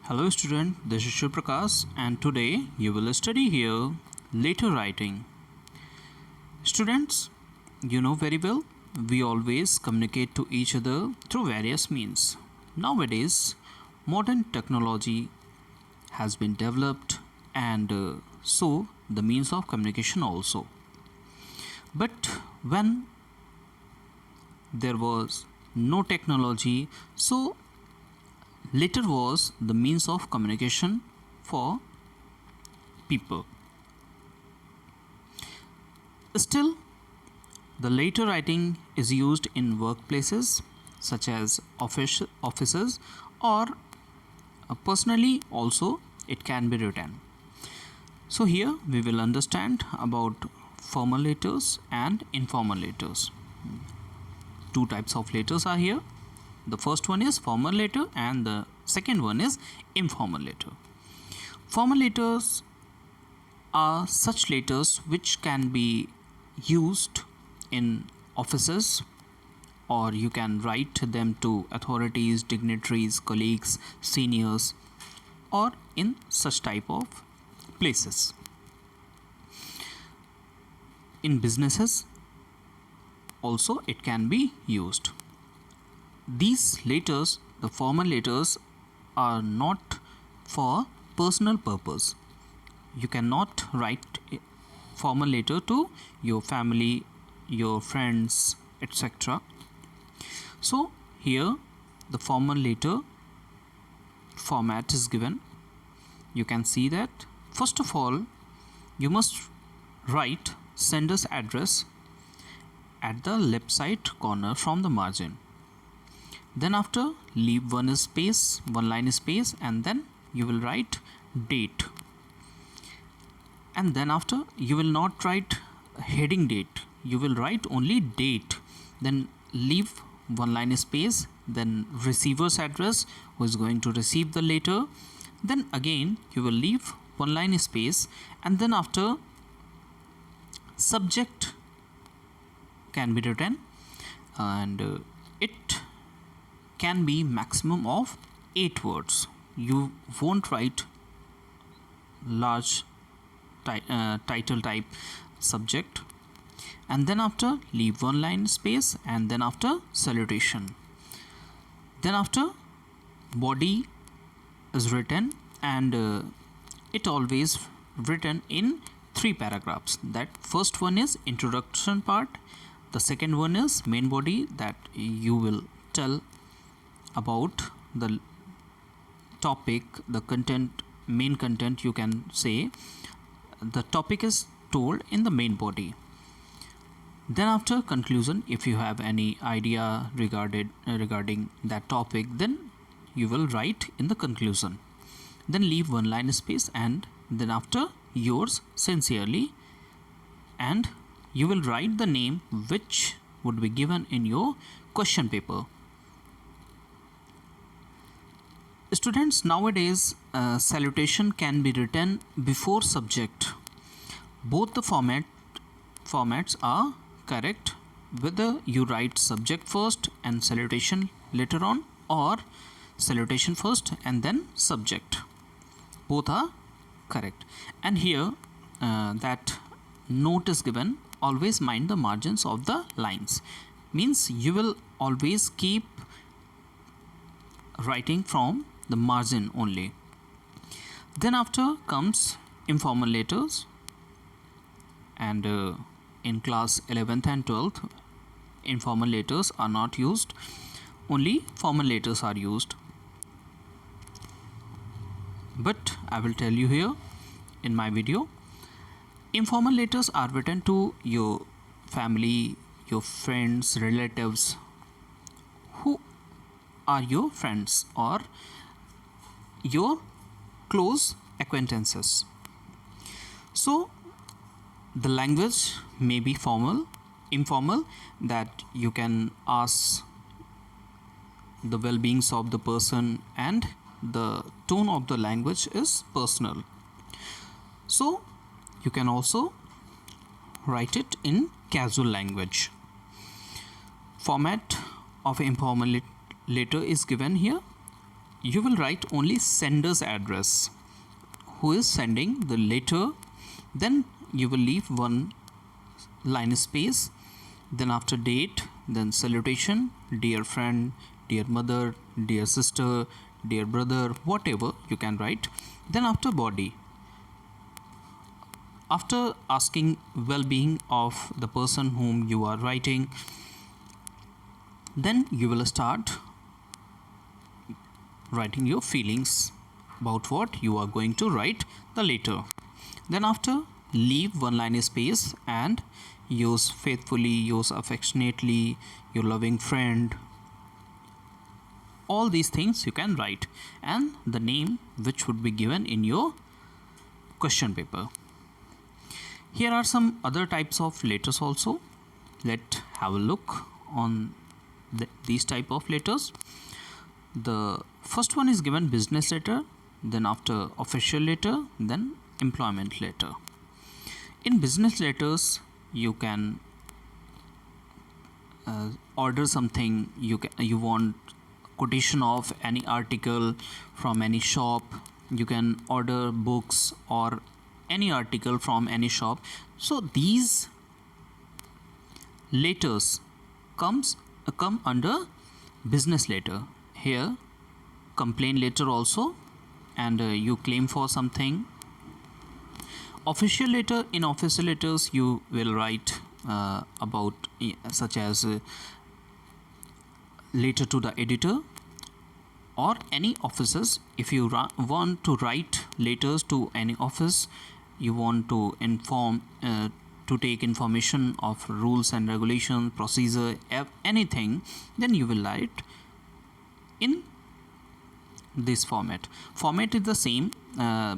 Hello student, this is Shiv Prakash and today you will study here letter writing. Students, you know very well we always communicate to each other through various means. Nowadays, modern technology has been developed and so the means of communication also. But when there was no technology, so letter was the means of communication for people. Still, the letter writing is used in workplaces such as offices or personally also it can be written. So here we will understand about formal letters and informal letters. Two types of letters are here. The first one is formal letter and the second one is informal letter. Formal letters are such letters which can be used in offices, or you can write them to authorities, dignitaries, colleagues, seniors, or in such type of places. In businesses also it can be used. These letters, the formal letters, are not for personal purpose. You cannot write a formal letter to your family, your friends, etc. So here the formal letter format is given. You can see that first of all you must write sender's address at the left side corner from the margin. Then after leave one line space, and then you will write date. And then after you will not write heading date, you will write only date. Then leave one line space, then receiver's address, who is going to receive the letter. Then again you will leave one line space, and then after subject can be written, and it can be maximum of 8 words. You won't write large title type subject. And then after leave one line space, and then after salutation. Then after body is written, and it always written in 3 paragraphs. That first one is introduction part, the second one is main body, that you will tell about the topic, the content, main content, you can say the topic is told in the main body. Then after conclusion, if you have any idea regarding that topic, then you will write in the conclusion. Then leave one line space, and then after yours sincerely, and you will write the name which would be given in your question paper. Students, nowadays salutation can be written before subject. Both the formats are correct, whether you write subject first and salutation later on, or salutation first and then subject. Both are correct. And here that note is given, always mind the margins of the lines. Means you will always keep writing from the margin only. Then after comes informal letters, and in class 11th and 12th informal letters are not used, only formal letters are used. But I will tell you here in my video, informal letters are written to your family, your friends, relatives, who are your friends or your close acquaintances. So the language may be formal, informal, that you can ask the well-beings of the person, and the tone of the language is personal. So you can also write it in casual language. Format of informal letter is given here. you will write only sender's address, who is sending the letter. Then you will leave one line space, then after date, then salutation, dear friend, dear mother, dear sister, dear brother, whatever you can write. Then after body, after asking well-being of the person whom you are writing, then you will start writing your feelings about what you are going to write the letter. Then after, leave one line space and use faithfully, use affectionately, your loving friend. All these things you can write, and the name which would be given in your question paper. Here are some other types of letters also. Let's have a look on these type of letters. The first one is given business letter, then after official letter, then employment letter. In business letters, you can order something. You want quotation of any article from any shop. You can order books or any article from any shop. So these letters come under business letter. Here, complaint letter also, and you claim for something. Official letter, in official letters you will write about such as letter to the editor or any officers. If you want to write letters to any office, you want to inform to take information of rules and regulations, procedure, anything, then you will write in this format. Format is the same,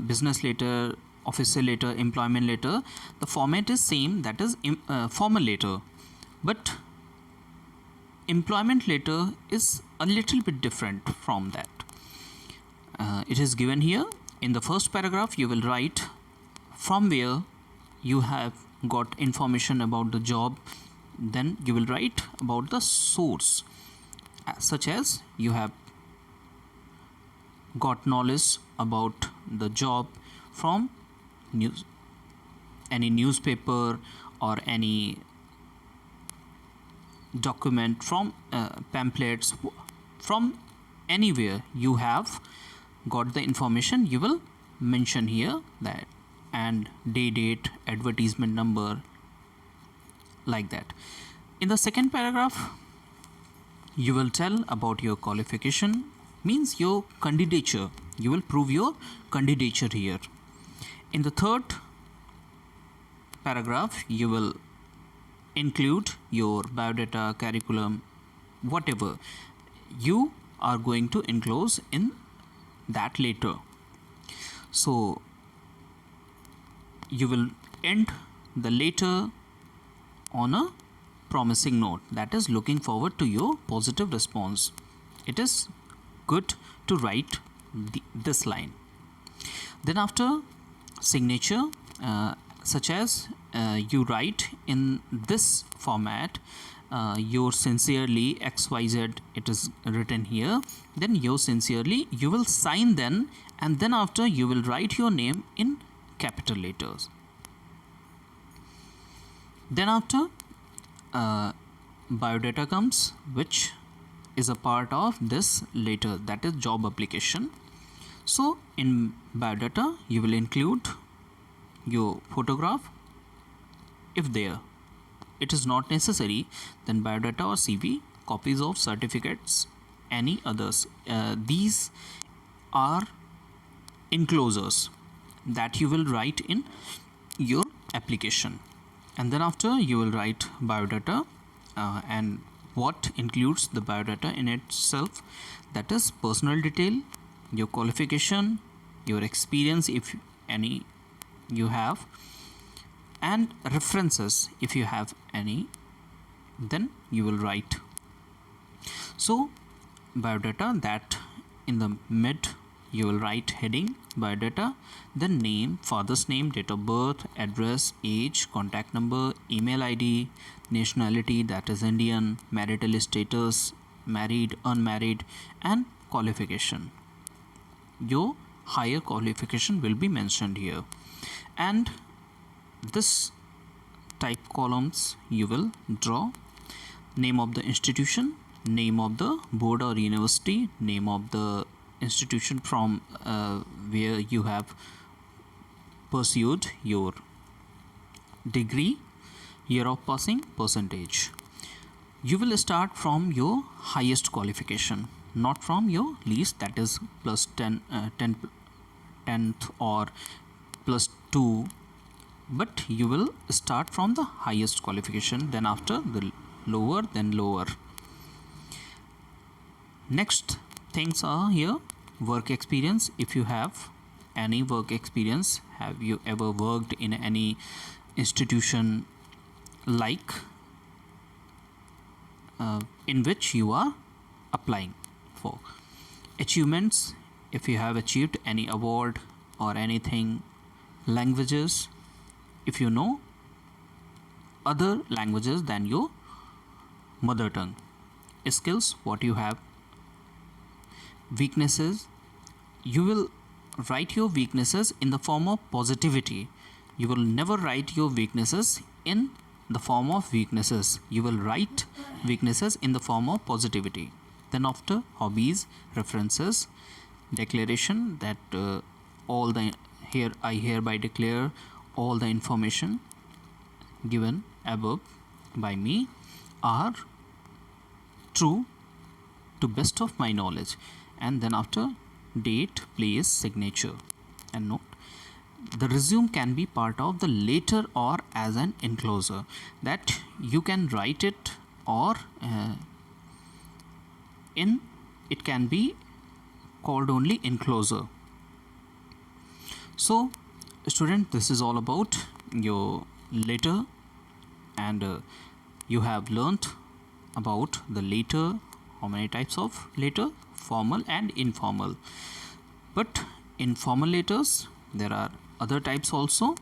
business letter, official letter, employment letter. The format is same, that is formal letter, but employment letter is a little bit different from that. It is given here in the first paragraph. You will write from where you have got information about the job. Then you will write about the source, such as you have got knowledge about the job from any newspaper or any document, from pamphlets, from anywhere you have got the information. You will mention here that, and date, advertisement number, like that. In the second paragraph, you will tell about your qualification, means your candidature. You will prove your candidature here. In the third paragraph, you will include your biodata, curriculum, whatever you are going to enclose in that letter. So you will end the letter on a promising note, that is looking forward to your positive response. It is good to write this line. Then after, signature, such as you write in this format, yours sincerely XYZ, it is written here. Then yours sincerely, you will sign then, and then after you will write your name in capital letters. Then after, biodata comes, which is a part of this letter, that is job application. So in biodata, you will include your photograph if there. It is not necessary, then biodata or CV, copies of certificates, any others. These are enclosures that you will write in your application. And then after, you will write biodata, and what includes the biodata in itself, that is personal detail, your qualification, your experience if any you have, and references if you have any, then you will write. So biodata, that in the mid you will write heading biodata, then name, father's name, date of birth, address, age, contact number, email ID, nationality, that is Indian, marital status, married, unmarried, and qualification. your higher qualification will be mentioned here. And this type columns you will draw name of the institution, name of the board or university, name of the institution from where you have pursued your degree, year of passing, percentage. You will start from your highest qualification, not from your least, that is plus 10th or plus 2, but you will start from the highest qualification, then after the lower, then lower. Next things are here work experience. If you have any work experience, have you ever worked in any institution like in which you are applying for. Achievements, if you have achieved any award or anything. Languages, if you know other languages than your mother tongue. Skills, what you have. Weaknesses, you will write your weaknesses in the form of positivity. You will never write your weaknesses in the form of weaknesses. You will write weaknesses in the form of positivity. Then after, hobbies, references, declaration that all the here I hereby declare all the information given above by me are true to best of my knowledge. And then after, date, place, signature, and note. The resume can be part of the letter or as an enclosure, that you can write it or it can be called only enclosure. So student, this is all about your letter, and you have learnt about the letter, how many types of letter, formal and informal. But in formal letters there are other types also,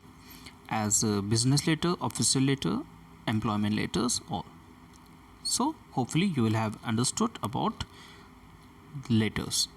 as business letter, official letter, employment letters, all. So hopefully you will have understood about letters.